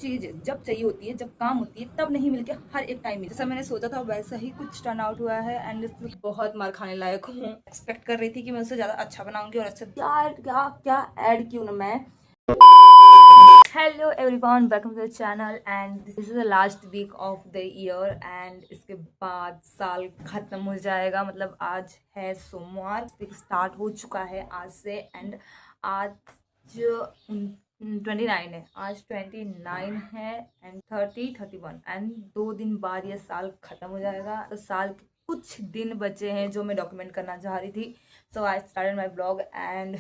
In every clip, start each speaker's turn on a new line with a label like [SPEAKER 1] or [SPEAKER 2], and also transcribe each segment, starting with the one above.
[SPEAKER 1] चीज़ जब चाहिए होती है, जब काम होती है, तब नहीं मिलके हर एक टाइम जैसा मैंने सोचा था वैसा ही कुछ टर्न आउट हुआ है। एंड बहुत मार खाने लायक हूँ। एक्सपेक्ट कर रही थी कि मैं उससे ज़्यादा अच्छा बनाऊंगी और अच्छा यार क्या क्या ऐड क्यों ना मैं। Hello everyone, welcome to the channel and this is the last week of the year and इसके बाद साल खत्म हो जाएगा। मतलब आज है सोमवार, वीक स्टार्ट हो चुका है आज से। एंड आज 29 है, आज 29 है एंड 30, 31 एंड 2 दिन बाद ये साल खत्म हो जाएगा। तो साल के कुछ दिन बचे हैं जो मैं डॉक्यूमेंट करना चाह रही थी। So I started my blog and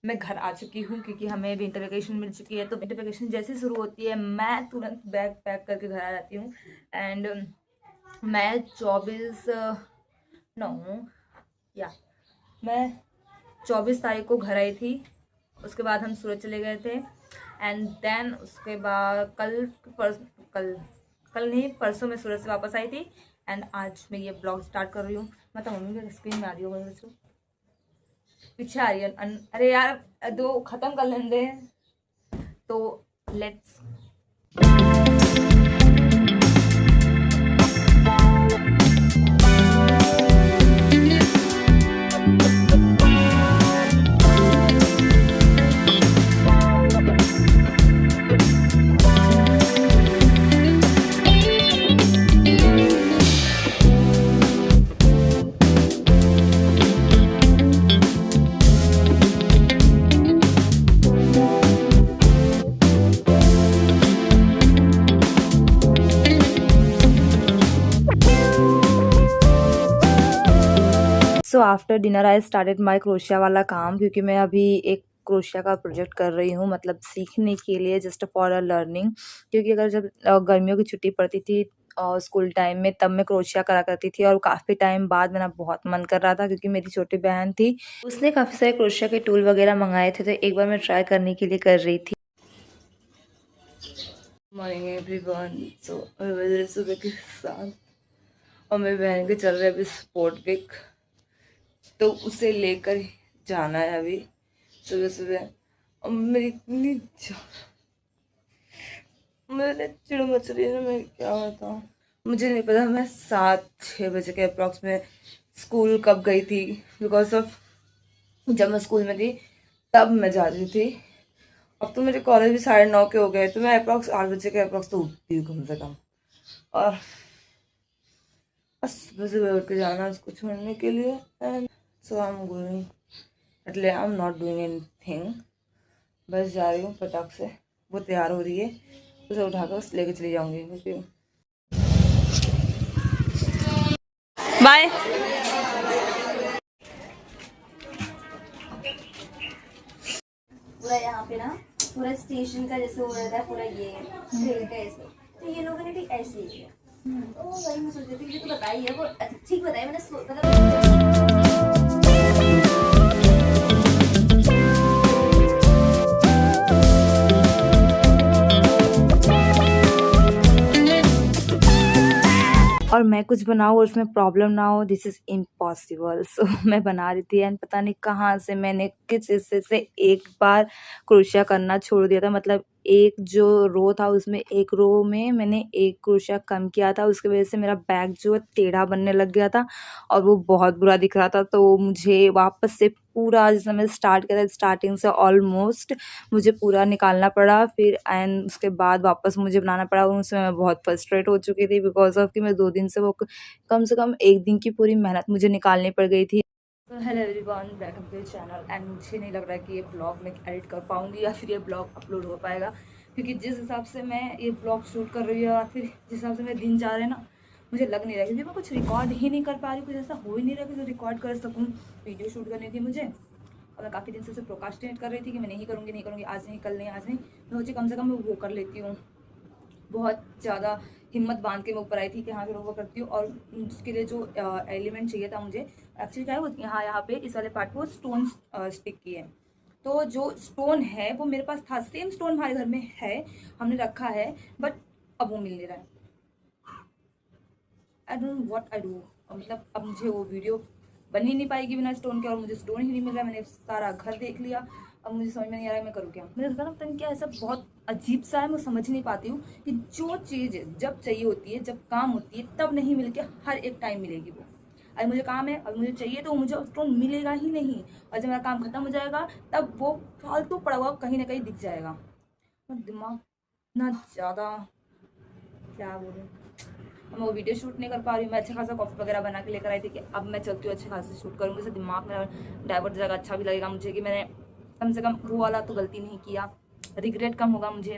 [SPEAKER 1] मैं घर आ चुकी हूँ क्योंकि हमें विंटर वेकेशन मिल चुकी है। तो विंटर वेकेशन जैसे शुरू होती है मैं तुरंत बैग पैक करके घर आ जाती हूँ। एंड मैं 24 नो या मैं 24 तारीख को घर आई थी। उसके बाद हम सूरत चले गए थे एंड देन उसके बाद कल नहीं परसों मैं सूरत से वापस आई थी। एंड आज मैं ये ब्लॉग स्टार्ट कर रही हूँ। मतलब मम्मी के स्क्रीन में आ रही होगा बच्चों, पीछे आ रही है। अरे यार दो खत्म कर लेने दे। तो let's so after dinner I started my crochet वाला काम, क्योंकि मैं अभी एक क्रोशिया का प्रोजेक्ट कर रही हूँ, मतलब सीखने के लिए, जस्ट फॉर अ लर्निंग। क्योंकि अगर जब गर्मियों की छुट्टी पड़ती थी स्कूल टाइम में तब मैं क्रोशिया करा करती थी और काफ़ी टाइम बाद मेरा बहुत मन कर रहा था क्योंकि मेरी छोटी बहन थी, उसने काफ़ी सारे क्रोशिया के टूल वगैरह मंगाए थे। तो एक बार मैं ट्राई करने के लिए कर रही थी। Morning everyone. सो सुबह के साथ और मेरी बहन के चल रहे अभी स्पोर्ट वीक, तो उसे लेकर जाना है अभी सुबह सुबह। और मेरी इतनी मेरे चिड़ मच रही है ना, मैं क्या बताऊँ। मुझे नहीं पता मैं 7-6 बजे के अप्रॉक्स में स्कूल कब गई थी, बिकॉज ऑफ जब मैं स्कूल में थी तब मैं जा रही थी। अब तो मेरे कॉलेज भी 9:30 के हो गए, तो मैं अप्रॉक्स 8 बजे के अप्रॉक्स तो उठती हूँ कम से कम। और बस सुबह सुबह उठ के जाना उसको छोड़ने के लिए। And so I am going, मतलब I am not doing anything, बस जा रही हूँ फटाक से। वो तैयार हो रही है, उसे उठाकर बस लेके चली जाऊंगी। बाय।
[SPEAKER 2] पूरा यहाँ पे ना पूरा स्टेशन का जैसे हो रहता है, पूरा ये ट्रेन का ऐसे। तो ये लोगों ने भी ऐसे ही किया। तो वही मैं सोच रही थी, तो बताइए वो ठीक बताइए। मैंने मतलब
[SPEAKER 1] और मैं कुछ बनाऊँ और उसमें प्रॉब्लम ना हो, दिस इज़ इम्पॉसिबल। सो मैं बना रही थी एंड पता नहीं कहाँ से मैंने किस हिस्से से एक बार क्रोशिया करना छोड़ दिया था। मतलब एक जो रो था उसमें एक रो में मैंने एक क्रोशिया कम किया था, उसकी वजह से मेरा बैग जो है टेढ़ा बनने लग गया था और वो बहुत बुरा दिख रहा था। तो मुझे वापस से पूरा जैसे मैं स्टार्ट किया था स्टार्टिंग से ऑलमोस्ट मुझे पूरा निकालना पड़ा फिर, एंड उसके बाद वापस मुझे बनाना पड़ा। और उसमें मैं बहुत फ्रस्ट्रेट हो चुकी थी बिकॉज ऑफ कि मैं 2 दिन से वो कम से कम एक दिन की पूरी मेहनत मुझे निकालनी पड़ गई थी। Hello everyone, welcome to the channel. And मुझे नहीं लग रहा है कि ये ब्लॉग मैं एडिट कर पाऊँगी या फिर ये ब्लॉग अपलोड हो पाएगा, क्योंकि जिस हिसाब से मैं ये ब्लॉग शूट कर रही हूँ या फिर जिस हिसाब से मेरे दिन जा रहे हैं ना, मुझे लग नहीं रहा, क्योंकि मैं कुछ रिकॉर्ड ही नहीं कर पा रही, कुछ ऐसा हो ही नहीं रहा कि जो रिकॉर्ड कर सकूँ। वीडियो शूट करनी थी मुझे और मैं काफ़ी दिन से उसे प्रोकास्टिनेट कर रही थी कि मैं नहीं करूँगी नहीं करूँगी, आज नहीं कल नहीं आज नहीं। मैं सोची कम से कम मैं वो कर लेती हूँ। बहुत ज़्यादा हिम्मत बांध के मैं ऊपर आई थी कि हाँ फिर वो करती हूँ। और उसके लिए जो एलिमेंट चाहिए था मुझे, एक्चुअली क्या है वो यहाँ पे इस वाले पार्ट को स्टोन स्टिक किए हैं। तो जो स्टोन है वो मेरे पास था, सेम स्टोन हमारे घर में है, हमने रखा है, बट अब वो मिल नहीं रहा है। आई don't know what I do. मतलब अब मुझे वो वीडियो बन ही नहीं पाएगी बिना स्टोन के, और मुझे स्टोन ही नहीं मिल रहा है। मैंने सारा घर देख लिया, अब मुझे समझ में नहीं आ रहा है मैं करूँ क्या। मुझे लगता है ना पता नहीं क्या ऐसा बहुत अजीब सा है, मैं समझ नहीं पाती हूँ कि जो चीज़ जब चाहिए होती है, जब काम होती है, तब नहीं मिल के हर एक टाइम मिलेगी वो। अरे मुझे काम है, अब मुझे चाहिए तो मुझे उसको मिलेगा ही नहीं, और जब मेरा काम खत्म हो जाएगा तब वो फालतू पड़ा हुआ कहीं ना कहीं दिख जाएगा। और दिमाग इतना ज़्यादा, क्या बोलूँ। अब मैं वो वीडियो शूट नहीं कर पा रही हूँ। मैं अच्छा खासा कॉफी वगैरह बना के लेकर आई थी कि अब मैं चलती हूँ अच्छे खासे शूट करूँगी, इससे दिमाग मेरा डाइवर्ट हो जाएगा। अच्छा भी लगेगा मुझे कि मैंने कम से कम वो वाला तो गलती नहीं किया, रिग्रेट कम होगा मुझे।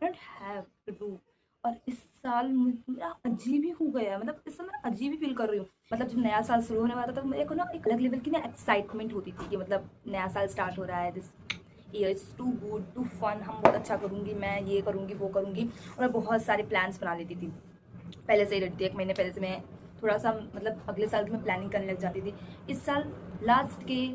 [SPEAKER 1] Don't have to do. और इस साल मेरा अजीब ही हो गया है, मतलब इस समय अजीब ही फील कर रही हूँ। मतलब जब नया साल शुरू होने वाला था तो मेरे को ना एक अलग लेवल की ना एक्साइटमेंट होती थी कि मतलब नया साल स्टार्ट हो रहा है, this year is too good too fun, हम बहुत अच्छा करूँगी, मैं ये करूँगी वो करूँगी, और मैं बहुत सारे प्लान्स बना लेती थी पहले से ही रहती थी। 1 महीने पहले से मैं थोड़ा सा मतलब अगले साल की मैं प्लानिंग करने लग जाती थी। इस साल लास्ट के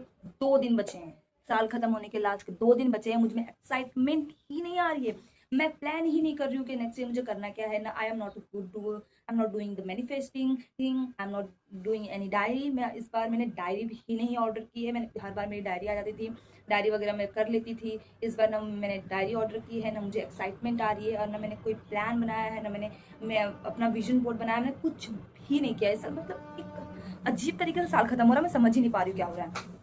[SPEAKER 1] 2 दिन बचे हैं, साल खत्म होने के लास्ट के 2 दिन बचे हैं, मुझ में एक्साइटमेंट ही नहीं आ रही है। मैं प्लान ही नहीं कर रही हूँ कि नेक्स्ट ईयर मुझे करना क्या है ना। I am not good to, I am not doing the manifesting thing, I am not doing any diary. मैं इस बार मैंने डायरी भी नहीं ऑर्डर की है। मैंने हर बार मेरी डायरी आ जाती थी, डायरी वगैरह मैं कर लेती थी। इस बार ना मैंने डायरी ऑर्डर की है, ना मुझे एक्साइटमेंट आ रही है, और ना मैंने कोई प्लान बनाया है, ना मैं अपना विजन बोर्ड बनाया, मैंने कुछ भी नहीं किया। ऐसा मतलब एक अजीब तरीके से साल खत्म हो रहा है, मैं समझ ही नहीं पा रही हूँ क्या हो रहा है।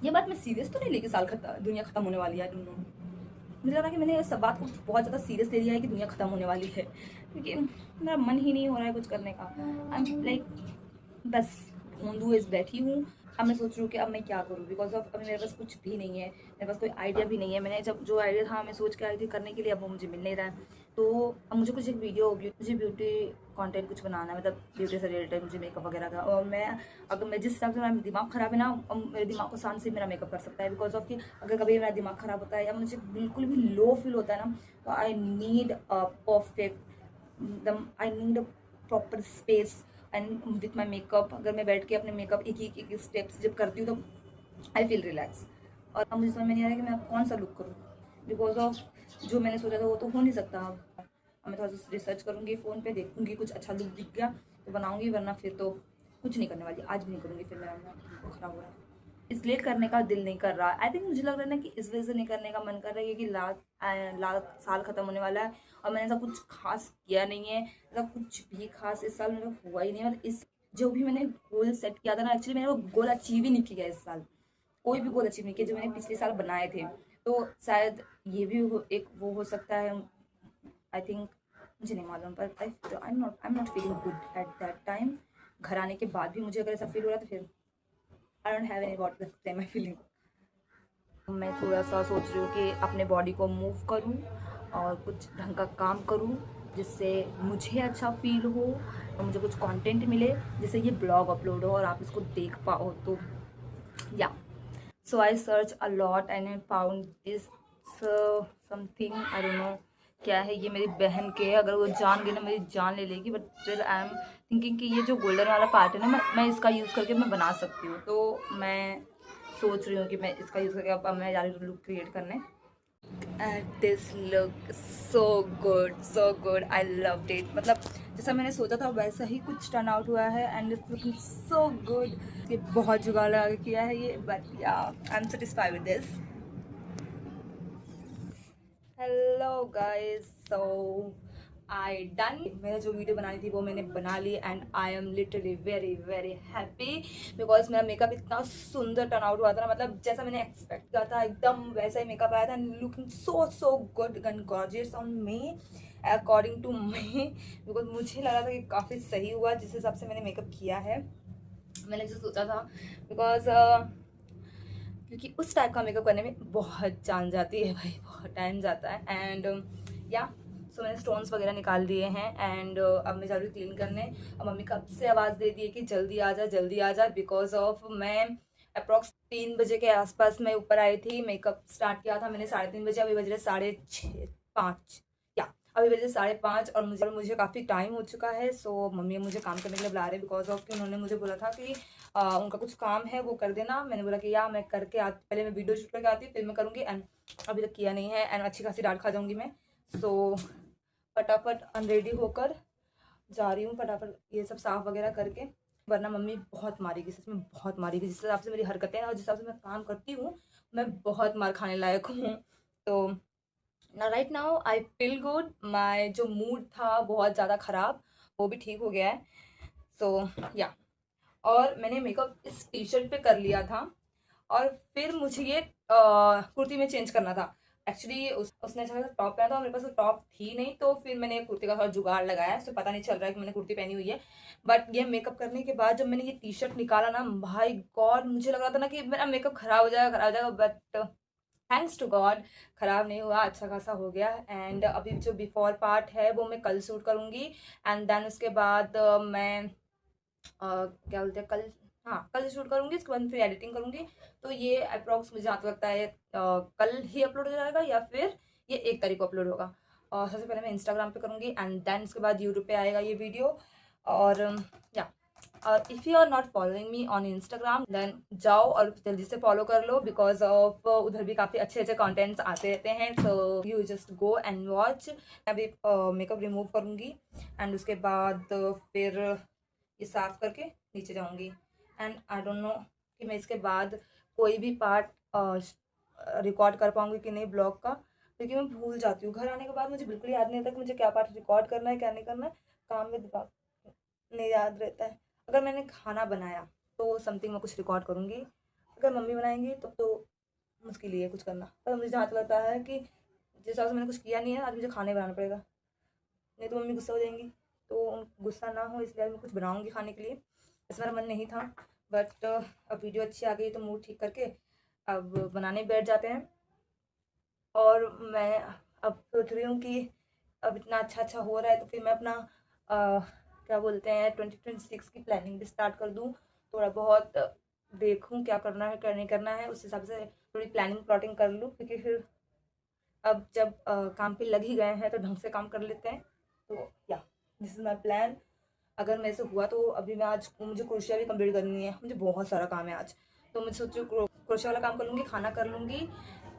[SPEAKER 1] ये बात मैं सीरियस तो नहीं लेके साल खत्म, दुनिया खत्म होने वाली है, मुझे लगा कि मैंने इस सब बात को बहुत ज़्यादा सीरियस ले लिया है कि दुनिया खत्म होने वाली है, क्योंकि मेरा मन ही नहीं हो रहा है कुछ करने का। आई एम लाइक बस ढूंढूँ इस बैठी हूँ। अब मैं सोच रही हूँ कि अब मैं क्या करूँ, बिकॉज ऑफ अभी मेरे पास कुछ भी नहीं है, मेरे पास कोई आइडिया भी नहीं है। मैंने जब जो आइडिया था मैं सोच के आई थी करने के लिए, अब वो मुझे मिल नहीं रहा है। तो अब मुझे कुछ एक वीडियो मुझे ब्यूटी कंटेंट कुछ बनाना है, मतलब ब्यूटी से रिलेटेड मुझे मेकअप वगैरह का। और मैं अगर मैं जिस हिसाब से मेरा दिमाग ख़राब है ना, मेरे दिमाग को शांत से मेरा मेकअप कर सकता है, बिकॉज ऑफ कि अगर कभी मेरा दिमाग ख़राब होता है या मुझे बिल्कुल भी लो फील होता है ना, तो I need a perfect, I need a proper space and with my makeup. अगर मैं बैठ के अपने मेकअप एक स्टेप्स जब करती हूँ तो आई फील रिलैक्स। और अब मुझे समझ में नहीं आ रहा है कि मैं कौन सा लुक करूँ, बिकॉज ऑफ जो मैंने सोचा था वो तो हो नहीं सकता। अब मैं थोड़ा सा रिसर्च करूँगी, फ़ोन पे देखूँगी, कुछ अच्छा लुक दिख गया तो बनाऊँगी, वरना फिर तो कुछ नहीं करने वाली, आज भी नहीं करूँगी। फिर मेरा मूड ख़राब हो रहा है, इसलिए करने का दिल नहीं कर रहा। आई थिंक मुझे लग रहा है ना कि इस वजह से नहीं करने का मन कर रहा है क्योंकि लास्ट साल ख़त्म होने वाला है और मैंने ऐसा कुछ खास किया नहीं है। ऐसा कुछ भी खास इस साल मेरा हुआ ही नहीं। मतलब इस जो भी मैंने गोल सेट किया था ना, एक्चुअली मैंने वो गोल अचीव ही नहीं किया इस साल। कोई भी गोल अचीव नहीं किया जो मैंने पिछले साल बनाए थे। तो शायद ये भी एक वो हो सकता है, आई थिंक, मुझे नहीं मालूम, पर आई am not feeling good at that time. घर आने के बाद भी मुझे अगर ऐसा फील हो रहा है तो फिर I don't have any what to explain my feeling. मैं थोड़ा सा सोच रही हूँ कि अपने बॉडी को मूव करूँ और कुछ ढंग का काम करूँ जिससे मुझे अच्छा फील हो और मुझे कुछ कंटेंट मिले जिससे ये ब्लॉग अपलोड हो और आप इसको देख पाओ। तो yeah so I search a lot and I found this something, I don't know क्या है ये। मेरी बहन के, अगर वो जान गई ना मेरी जान ले लेगी, but still I am thinking कि ये जो गोल्डन वाला पार्ट है ना, मैं इसका यूज़ करके मैं बना सकती हूँ। तो मैं सोच रही हूँ कि मैं इसका यूज़ करके अब मैं जा रही हूँ लुक क्रिएट करने। And this look so good, I loved it. मतलब जैसा मैंने सोचा था वैसा ही कुछ टर्न आउट हुआ है and it's looking so good. ये बहुत जुगाड़ लगा के किया है ये, but yeah I am satisfied with this. Hello guys, so I done. मैंने जो वीडियो बनानी थी वो मैंने बना ली and I am literally very very happy because मेरा मेकअप इतना सुंदर टर्न आउट हुआ था ना, मतलब जैसा मैंने एक्सपेक्ट किया था एकदम वैसा ही मेकअप आया था, looking so good and gorgeous on me according to me. Because मुझे लगा था कि काफ़ी सही हुआ जिस हिसाब से मैंने मेकअप किया है, मैंने जो सोचा था। बिकॉज क्योंकि उस टाइप का मेकअप करने में बहुत जान जाती है भाई, बहुत टाइम जाता है। एंड या सो मैंने स्टोन्स वगैरह निकाल दिए हैं एंड अब मैं जा रही हूँ क्लीन करने। अब मम्मी कब से आवाज़ दे दी है कि जल्दी आ जा जल्दी आ जा, बिकॉज ऑफ मैं अप्रॉक्स 3 बजे के आसपास मैं ऊपर आई थी। मेकअप स्टार्ट किया था मैंने 3:30 बजे, अभी बज रहे 6:30 या अभी बजे 5:30 और मुझे काफ़ी टाइम हो चुका है। सो मम्मी मुझे काम करने के लिए बुला रहे हैं बिकॉज ऑफ कि उन्होंने मुझे बोला था कि उनका कुछ काम है वो कर देना। मैंने बोला कि या मैं करके पहले मैं वीडियो शूट करके आती हूँ फिर मैं करूँगी, एंड अभी तक किया नहीं है एंड अच्छी खासी डांट खा जाऊँगी मैं। सो फटाफट अनरेडी होकर जा रही हूँ, फटाफट ये सब साफ़ वगैरह करके वरना मम्मी बहुत मारेगी, सच में बहुत मारेगी। जिस हिसाब से मेरी हरकतें हैं और जिस हिसाब से मैं काम करती हूँ, मैं बहुत मार खाने लायक हूँ। तो right now I feel good. My जो मूड था बहुत ज़्यादा ख़राब, वो भी ठीक हो गया है। सो या और मैंने मेकअप इस टी शर्ट पे कर लिया था और फिर मुझे ये कुर्ती में चेंज करना था। एक्चुअली उसने अच्छा टॉप पहना था और मेरे पास वो टॉप थी नहीं, तो फिर मैंने कुर्ती का थोड़ा जुगाड़ लगाया। उससे पता नहीं चल रहा है कि मैंने कुर्ती पहनी हुई है। बट ये मेकअप करने के बाद जब मैंने ये टी शर्ट निकाला ना, भाई गॉड, मुझे लग रहा था ना कि मेरा मेकअप खराब हो जाएगा, खराब हो जाएगा। बट थैंक्स टू गॉड खराब नहीं हुआ, अच्छा खासा हो गया। एंड अभी जो बिफोर पार्ट है वो मैं कल शूट करूँगी। एंड देन उसके बाद मैं क्या बोलते हैं, कल, हाँ कल शूट करूँगी। उसके बाद फिर एडिटिंग करूँगी। तो ये अप्रॉक्स मुझे जहाँ तक लगता है कल ही अपलोड हो जाएगा या फिर ये 1 तारीख को अपलोड होगा। और सबसे पहले मैं इंस्टाग्राम पे करूँगी एंड देन उसके बाद यूट्यूब पे आएगा ये वीडियो। और या और if you are not following me on Instagram then जाओ और जल्दी से फॉलो कर लो, बिकॉज ऑफ उधर भी काफ़ी अच्छे अच्छे कंटेंट्स आते रहते हैं। So you just go and watch. अभी मेकअप रिमूव करूँगी एंड उसके बाद फिर ये साफ करके नीचे जाऊंगी। एंड आई डोंट नो कि मैं इसके बाद कोई भी पार्ट रिकॉर्ड कर पाऊंगी कि नहीं ब्लॉग का, क्योंकि मैं भूल जाती हूँ। घर आने के बाद मुझे बिल्कुल याद नहीं रहता कि मुझे क्या पार्ट रिकॉर्ड करना है क्या नहीं करना है। काम में दिमाग नहीं याद रहता है। अगर मैंने खाना बनाया तो समथिंग मैं कुछ रिकॉर्ड करूँगी, अगर मम्मी बनाएंगी तो मुश्किल ही है कुछ करना। पर मुझे जहाँ तक लगता है कि जिस हिसाब से मैंने कुछ किया नहीं है, आज मुझे खाना ही बनाना पड़ेगा, नहीं तो मम्मी गुस्सा हो जाएंगी। तो गुस्सा ना हो इसलिए मैं कुछ बनाऊंगी खाने के लिए। इस बार मन नहीं था, बट अब वीडियो अच्छी आ गई तो मूड ठीक करके अब बनाने बैठ जाते हैं। और मैं अब सोच रही हूँ कि अब इतना अच्छा अच्छा हो रहा है तो फिर मैं अपना क्या बोलते हैं 2026 की प्लानिंग भी स्टार्ट कर दूँ। थोड़ा बहुत देखूँ क्या करना है क्या नहीं करना है, उस हिसाब से थोड़ी प्लानिंग प्लॉटिंग कर लूँ, क्योंकि फिर अब जब काम पे लग ही गए हैं तो ढंग से काम कर लेते हैं। तो या दिस इज़ माई प्लान। अगर मेरे से हुआ तो अभी मैं आज मुझे क्रोशिया भी कंप्लीट करनी है, मुझे बहुत सारा काम है आज। तो मैं सोच रही हूँ क्रोशिया वाला काम कर लूँगी, खाना कर लूँगी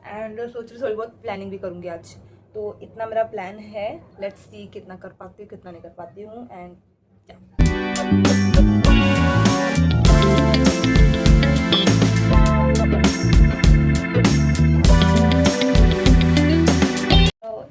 [SPEAKER 1] एंड सोच रही थोड़ी बहुत प्लानिंग भी करूँगी आज। तो इतना मेरा प्लान है। लेट्स सी कितना कर पाती हूँ कितना नहीं कर पाती हूँ। And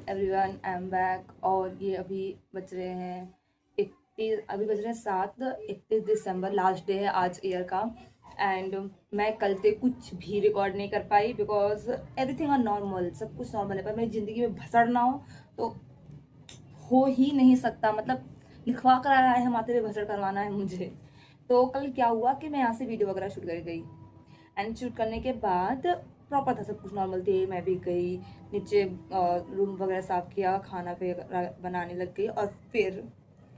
[SPEAKER 1] everyone I am back. और ये अभी बज रहे हैं 31, अभी बज रहे हैं 7, 31 दिसंबर लास्ट डे है आज ईयर का। एंड मैं कल से कुछ भी रिकॉर्ड नहीं कर पाई बिकॉज एवरीथिंग आर नॉर्मल, सब कुछ नॉर्मल है। पर मेरी ज़िंदगी में भसड़ ना हो ही नहीं सकता। मतलब लिखवा कर आया है माथे पे भसड़ करवाना है मुझे। तो कल क्या हुआ कि मैं यहाँ से वीडियो वगैरह शूट कर गई एंड शूट करने के बाद प्रॉपर था, सब कुछ नॉर्मल थे। मैं भी गई नीचे, रूम वगैरह साफ़ किया, खाना पे बनाने लग गई। और फिर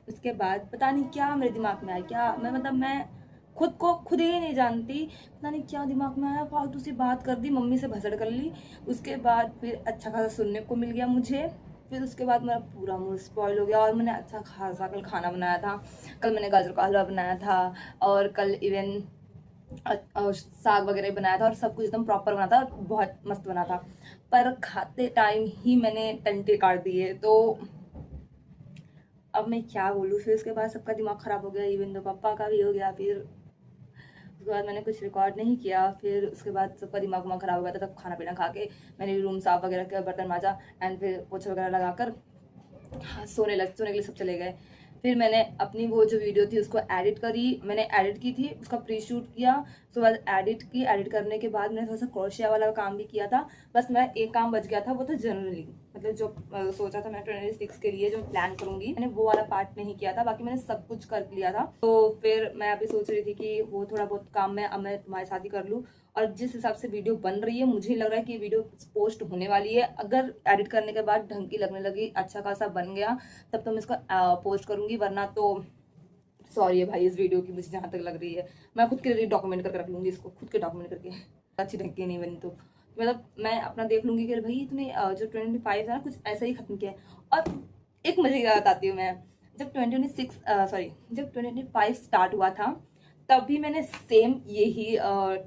[SPEAKER 1] उसके बाद पता नहीं क्या मेरे दिमाग में आया, क्या मैं खुद को खुद ही नहीं जानती, पता नहीं क्या दिमाग में आया, फालतू सी बात कर दी, मम्मी से भसड़ कर ली। उसके बाद फिर अच्छा खासा सुनने को मिल गया मुझे। फिर उसके बाद मेरा पूरा मूड स्पॉइल हो गया और मैंने अच्छा खासा कल खाना बनाया था। कल मैंने गाजर का हलवा बनाया था और कल इवन और साग वगैरह बनाया था और सब कुछ एकदम प्रॉपर बना था और बहुत मस्त बना था। पर खाते टाइम ही मैंने टंटे काट दिए। तो अब मैं क्या बोलूँ। फिर उसके बाद सबका दिमाग ख़राब हो गया, इवन तो पापा का भी हो गया। फिर उसके बाद मैंने कुछ रिकॉर्ड नहीं किया। फिर उसके बाद सबका दिमाग उमाग ख़राब हो गया था। तब खाना पीना खा के मैंने रूम साफ़ वगैरह किया, बर्तन माजा एंड फिर पोछा वगैरह लगाकर सोने के लिए सब चले गए। फिर मैंने अपनी वो जो वीडियो थी उसको एडिट करी, मैंने एडिट की थी, उसका प्री शूट किया। उसके बाद एडिट करने के बाद मैंने थोड़ा सा क्रोशिया वाला काम भी किया था। बस मेरा एक काम बच गया था, वो था जनरली, मतलब जो सोचा था मैं 26 के लिए जो प्लान करूंगी, मैंने वो वाला पार्ट नहीं किया था। बाकी मैंने सब कुछ कर लिया था। तो फिर मैं अभी सोच रही थी कि वो थोड़ा बहुत काम मैं अब मैं तुम्हारे साथ ही कर लूँ। और जिस हिसाब से वीडियो बन रही है मुझे लग रहा है कि वीडियो पोस्ट होने वाली है। अगर एडिट करने के बाद ढंग की लगने लगी, अच्छा खासा बन गया, तब तो मैं इसको पोस्ट करूंगी। वरना तो सॉरी है भाई, इस वीडियो की मुझे जहाँ तक लग रही है मैं खुद के लिए डॉक्यूमेंट करके रख लूँगी इसको, खुद के डॉक्यूमेंट करके। अच्छी ढंग की नहीं बनी तो मतलब मैं अपना देख लूँगी कि भाई तूने जो 25 है ना कुछ ऐसा ही ख़त्म किया है। और एक मजे की बात बताती हूँ मैं, जब 2025 स्टार्ट हुआ था तभी मैंने सेम यही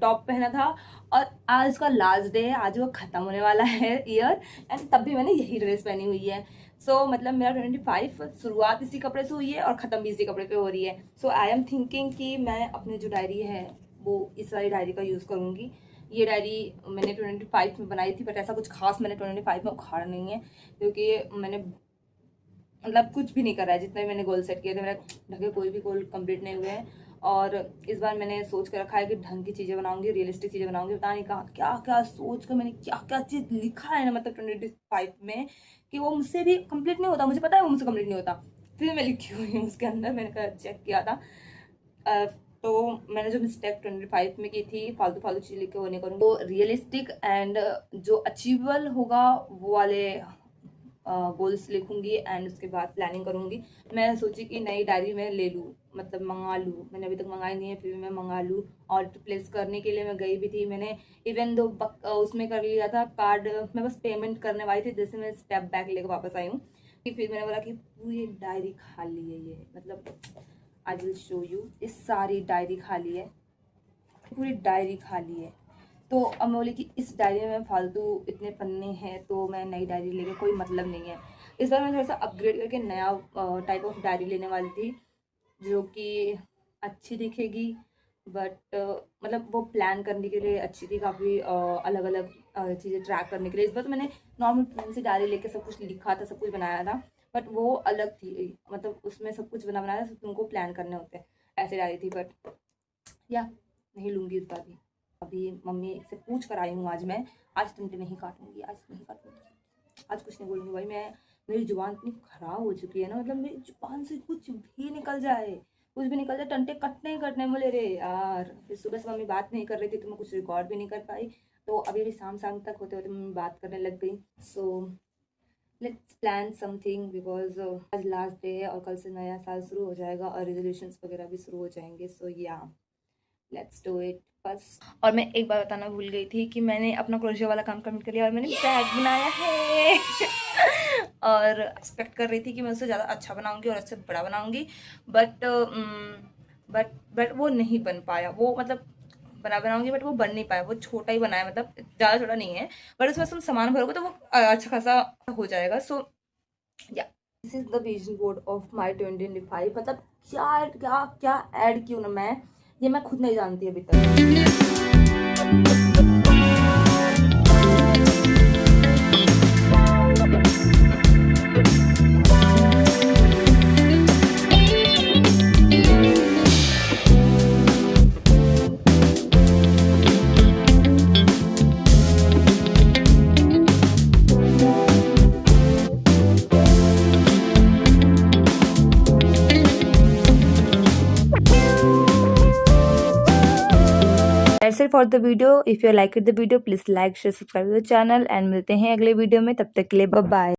[SPEAKER 1] टॉप पहना था, और आज का लास्ट डे है, आज वो ख़त्म होने वाला है ईयर, एंड तब भी मैंने यही ड्रेस पहनी हुई है। सो मतलब मेरा 25 शुरुआत इसी कपड़े से हुई है और ख़त्म भी इसी कपड़े पे हो रही है। सो आई एम थिंकिंग कि मैं अपनी जो डायरी है वो इस वाली डायरी का यूज़ करूँगी। ये डायरी मैंने 25 में बनाई थी, बट ऐसा कुछ खास मैंने 25 में उखाड़ा नहीं है, क्योंकि मैंने मतलब कुछ भी नहीं करा है। जितने भी मैंने गोल सेट किए थे, मेरे ढंगे कोई भी गोल कंप्लीट नहीं हुए हैं। और इस बार मैंने सोच कर रखा है कि ढंग की चीज़ें बनाऊंगी, रियलिस्टिक चीज़ें बनाऊंगी। पता नहीं कहाँ क्या क्या सोच कर मैंने क्या क्या चीज़ लिखा है ना, मतलब 25 में, कि वो मुझसे भी कंप्लीट नहीं होता। मुझे पता है वो मुझसे कंप्लीट नहीं होता, फिर मैं लिखी हुई हूँ उसके अंदर। मैंने चेक किया था। तो मैंने जो मिस्टेक 25 में की थी, फालतू फालतू चीज़ लिख के वो नहीं करूँगी। तो रियलिस्टिक एंड जो अचीवेबल होगा वो वाले गोल्स लिखूंगी, एंड उसके बाद प्लानिंग करूंगी। मैं सोची कि नई डायरी मैं ले लूँ, मतलब मंगा लूँ। मैंने अभी तक मंगाई नहीं है, फिर भी मैं मंगा लूँ। और प्लेस करने के लिए मैं गई भी थी, मैंने इवन दो उसमें कर लिया था कार्ड। मैं बस पेमेंट करने वाली थी, जैसे मैं स्टेप बैक लेकर वापस आई हूँ कि फिर मैंने बोला कि पूरी डायरी खाली है। ये मतलब आई विल शो यू, ये सारी डायरी खाली है, पूरी डायरी खाली है। तो अब मैं बोली कि इस डायरी में फालतू इतने पन्ने हैं, तो मैं नई डायरी लेके कोई मतलब नहीं है। इस बार मैं थोड़ा सा अपग्रेड करके नया टाइप ऑफ डायरी लेने वाली थी, जो कि अच्छी दिखेगी, बट मतलब वो प्लान करने के लिए अच्छी थी काफ़ी, अलग अलग चीज़ें ट्रैक करने के लिए। इस बार तो मैंने नॉर्मल पेन से डायरी लेके सब कुछ लिखा था, सब कुछ बनाया था, बट वो अलग थी। मतलब उसमें सब कुछ बनाया था, सिर्फ तुमको प्लान करने होते हैं, ऐसे डायरी थी। बट या नहीं लूँगी इस बार भी। अभी मम्मी से पूछ कर आई हूँ आज मैं, आज टंटे नहीं काटूँगी, आज नहीं काटूँगी, आज कुछ नहीं बोलूँगी। भाई मैं, मेरी ज़ुबान इतनी ख़राब हो चुकी है ना, मतलब मेरी ज़ुबान से कुछ भी निकल जाए, कुछ भी निकल जाए, टंटे कटने ही कटने बोले रे यार। फिर सुबह से मम्मी बात नहीं कर रही थी, तो मैं कुछ रिकॉर्ड भी नहीं कर पाई। तो अभी भी शाम शाम तक होते होते मम्मी बात करने लग गई। So let's plan something, because आज लास्ट डे है और कल से नया साल शुरू हो जाएगा और रेजोल्यूशंस वगैरह भी शुरू हो जाएंगे। सो या लेट्स डू इट बस। और मैं एक बार बताना भूल गई थी कि मैंने अपना क्रोशे वाला काम कंप्लीट कर लिया और मैंने बैग बनाया है। और एक्सपेक्ट कर रही थी कि मैं उससे ज़्यादा अच्छा बनाऊंगी और उससे बड़ा बनाऊंगी, बट बट वो नहीं बन पाया। वो मतलब बनाऊंगी बट वो बन नहीं पाया, वो छोटा ही बनाया, मतलब ज़्यादा छोटा नहीं है, बट उसमें तुम सामान भरोगे तो वो अच्छा खासा हो जाएगा। सो या this is the vision board of my 2025। मतलब क्या क्या क्या ऐड क्यों ना मैं, ये मैं खुद नहीं जानती अभी तक। That's it for the video. If you liked the video, please like, share, subscribe to the channel, and मिलते हैं अगले वीडियो में। तब तक के लिए बाय बाय।